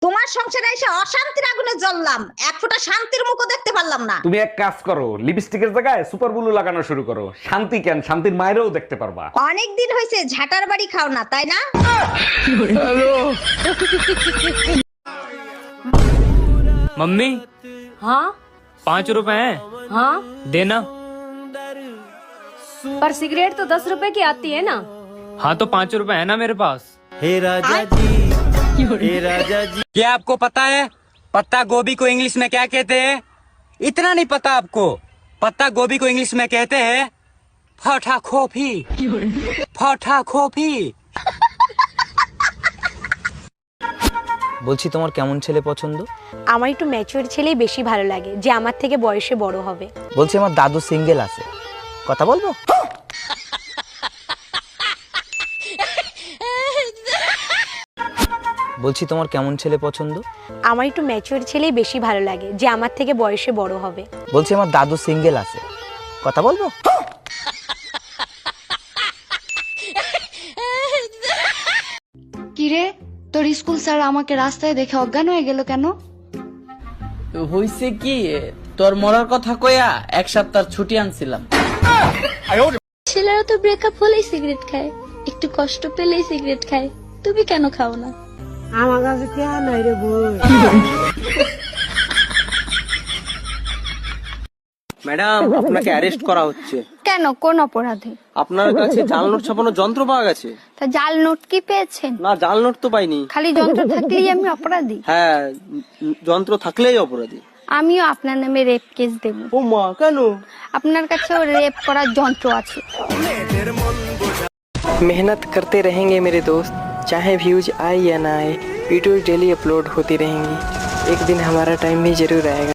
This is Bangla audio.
তোমার সংসারে এসে অশান্তির আগুনে জ্বললাম, এক ফোঁটা শান্তির মুখও দেখতে পারলাম না। তুমি এক কাজ করো, লিপস্টিকের জায়গায় সুপার ব্লু লাগানো শুরু করো। শান্তি কেন, শান্তির মায়েরও দেখতে পারবা। অনেক দিন হয়েছে ঝাটার বাড়ি খাও না, তাই না? मम्मी हाँ 5 रुपए हैं, हाँ, देना। पर सिगरेट तो 10 रुपए की आती है ना। हाँ तो 5 रुपए है ना मेरे पास। क्या आपको पता है पत्ता गोभी को इंग्लिश में क्या कहते हैं? इतना नहीं पता आपको? पत्ता गोभी को इंग्लिश में कहते हैं फटा खोफी। फटा खोफी। বলছি তোমার কেমন ছেলে পছন্দ? আমার একটু ম্যাচিওর ছেলেই বেশি ভালো লাগে, যে আমার থেকে বয়সে বড় হবে। বলছি আমার দাদু সিঙ্গেল আছে, কথা বলবো? বলছি তোমার কেমন ছেলে পছন্দ? আমার একটু ম্যাচিওর ছেলেই বেশি ভালো লাগে, যে আমার থেকে বয়সে বড় হবে। বলছি আমার দাদু সিঙ্গেল আছে, কথা বলবো? কিরে, তোর স্কুল স্যার আমাকে রাস্তায় দেখে অজ্ঞান হয়ে গেল কেন? হইছে কি, তোর মরার কথা কইয়া 1 সপ্তাহ ছুটি আনছিলাম। ছেলেরা তো ব্রেকআপ হলেই সিগারেট খায়, একটু কষ্ট পেলেই সিগারেট খায়, তুমি কেন খাও না? আমার কাছে কেন নাই রে বই। ম্যাডাম, আপনাকে অ্যারেস্ট করা হচ্ছে। কেন, কোন অপরাধে? আপনার কাছে জাল নোট ছাপানোর যন্ত্র পাওয়া গেছে। তা জাল নোট কি পেয়েছেন? না, জাল নোট তো পাইনি। খালি যন্ত্র থাকলেই আমি অপরাধী? হ্যাঁ, যন্ত্র থাকলেই অপরাধী। আমিও আপনার নামে রেপ কেস দেব। ও মা, কেন? আপনার কাছেও রেপ করার যন্ত্র আছে। मेहनत करते रहेंगे मेरे दोस्त, चाहे व्यूज आए या ना आए, वीडियो डेली अपलोड होती रहेंगी। एक दिन हमारा टाइम भी जरूर आएगा।